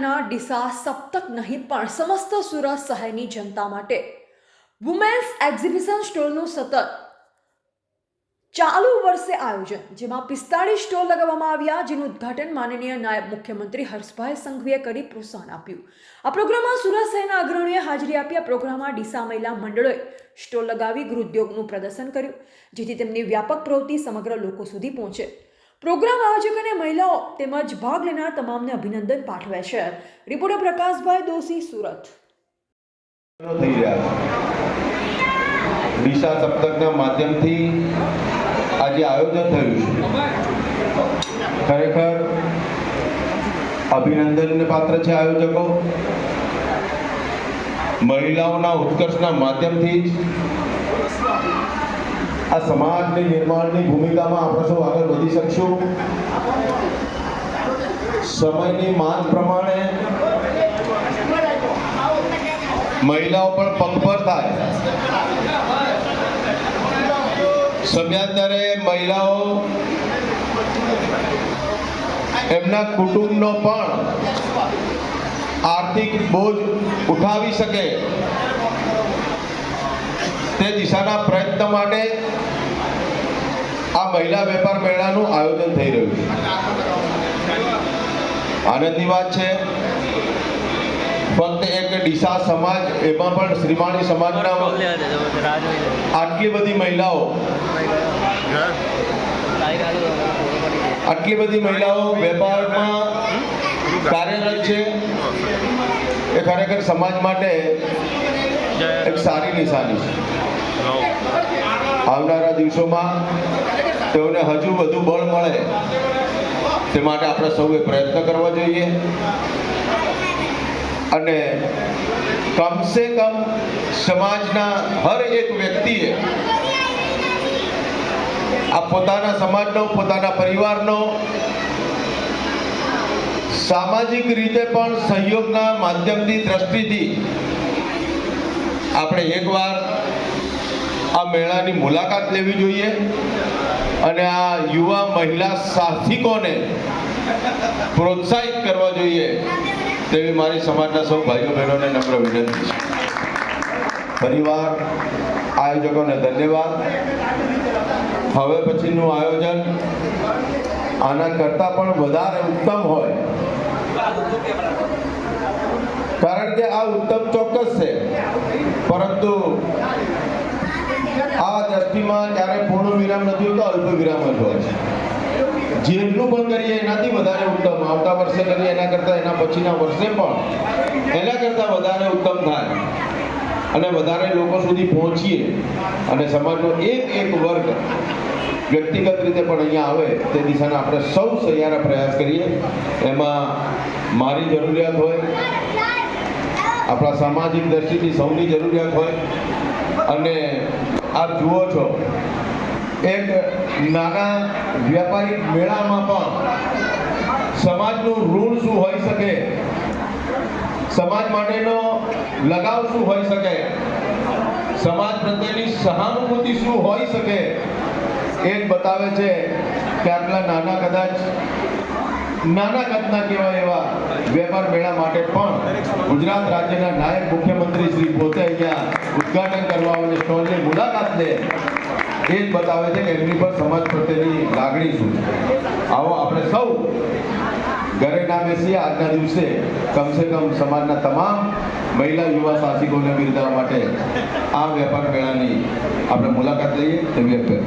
જિલ્લાના ડીસા સપ્તક નહીં પણ સમસ્ત સુરત શહેરની જનતા માટે વુમેન્સ એક્ઝિબિશન સ્ટોલનું સતત ચાલુ વર્ષે આયોજન, જેમાં 45 સ્ટોલ લગાવવામાં આવ્યા, જેનું ઉદ્ઘાટન માનનીય નાયબ મુખ્યમંત્રી હર્ષભાઈ સંઘવીએ કરી પ્રોત્સાહન આપ્યું. આ પ્રોગ્રામમાં સુરત શહેરના અગ્રણીઓએ હાજરી આપી. આ પ્રોગ્રામમાં ડીસા મહિલા મંડળોએ સ્ટોલ લગાવી ગૃહોદ્યોગનું પ્રદર્શન કર્યું, જેથી તેમની વ્યાપક પ્રવૃત્તિ સમગ્ર લોકો સુધી પહોંચે. પ્રોગ્રામ આયોજક અને મહિલાઓ તેમજ ભાગ લેનાર તમામને અભિનંદન પાઠવે છે. રિપોર્ટર પ્રકાશભાઈ દોશી, સુરત. ડીસા સપ્તકના માધ્યમથી આજે આયોજન થયું છે. ખરેખર અભિનંદનને પાત્ર છે આયોજકો. મહિલાઓના ઉત્કર્ષના માધ્યમથી જ આ સમાજની નિર્માણની ભૂમિકામાં આપણે સૌ આગળ વધી શકશું. સમયની માંગ પ્રમાણે મહિલાઓ પણ પગભર થાય. સમયાંતરે મહિલાઓ એમના કુટુંબનો પણ આર્થિક બોજ ઉઠાવી શકે તે દિશાના પ્રયત્ન માટે આ મહિલા વેપાર મેળાનું આયોજન થઈ રહ્યું છે. આનંદની વાત છે. ફક્ત એક ડીસા સમાજ, એમાં પણ શ્રીમાળી સમાજના આટલી બધી મહિલાઓ વેપારમાં કાર્યરત છે, એ ખરેખર સમાજ માટે એક સારી નિશાની છે. આવનારા દિવસોમાં તેઓને હજુ વધુ બળ મળે તે માટે આપણે સૌએ પ્રયત્ન કરવા જોઈએ અને કમસે કમ સમાજના હર એક વ્યક્તિએ આ પોતાના સમાજનો, પોતાના પરિવારનો સામાજિક રીતે પણ સહયોગના માધ્યમથી, દ્રષ્ટિથી આપણે એકવાર આ મેળાની મુલાકાત લેવી જોઈએ અને આ યુવા મહિલા સાહસિકોને પ્રોત્સાહિત કરવા જોઈએ તેવી મારી સમાજના સૌ ભાઈઓ બહેનોને નમ્ર વિનંતી છે. પરિવાર આયોજકોને ધન્યવાદ. હવે પછીનું આયોજન આના કરતાં પણ વધારે ઉત્તમ હોય, કારણ કે આ ઉત્તમ ચોક્કસ છે, પરંતુ આ દ્રષ્ટિમાં જ્યારે પૂર્ણ વિરામ નથી હોતો, અલ્પ વિરામ જ હોય છે. જેટલું પણ કરીએ એનાથી વધારે ઉત્તમ, આવતા વર્ષે કરીએ એના કરતાં, એના પછીના વર્ષે પણ એના કરતાં વધારે ઉત્તમ થાય અને વધારે લોકો સુધી પહોંચીએ અને સમાજનો એક વર્ગ વ્યક્તિગત રીતે પણ અહીંયા આવે તે દિશાના આપણે સૌ સહિયારા પ્રયાસ કરીએ. એમાં મારી જરૂરિયાત હોય, આપણા સામાજિક દ્રષ્ટિથી સૌની જરૂરિયાત હોય. અને આપ જુઓ છો, એક નાના વ્યાપારિક મેળામાં પણ સમાજનું ઋણ શું હોઈ શકે, સમાજ માટેનો લગાવ શું હોઈ શકે, સમાજ પ્રત્યેની સહાનુભૂતિ શું હોઈ શકે, એ જ બતાવે છે કે આટલા નાના કદના કહેવાય એવા વેપાર મેળા માટે પણ ગુજરાત રાજ્યના નાયબ મુખ્યમંત્રી શ્રી પોતે અહીંયા ઉદ્ઘાટન કરવા અને સ્ટોલની મુલાકાત લે, એ જ બતાવે છે કે એમની પર સમાજ પ્રત્યેની લાગણી શું છે. આવો આપણે સૌ ઘરે ના બેસીએ, આજના દિવસે કમસે કમ સમાજના તમામ મહિલા યુવા સાહસિકોને બિરદાવવા માટે આ વેપાર મેળાની આપણે મુલાકાત લઈએ તેવી અપીલ.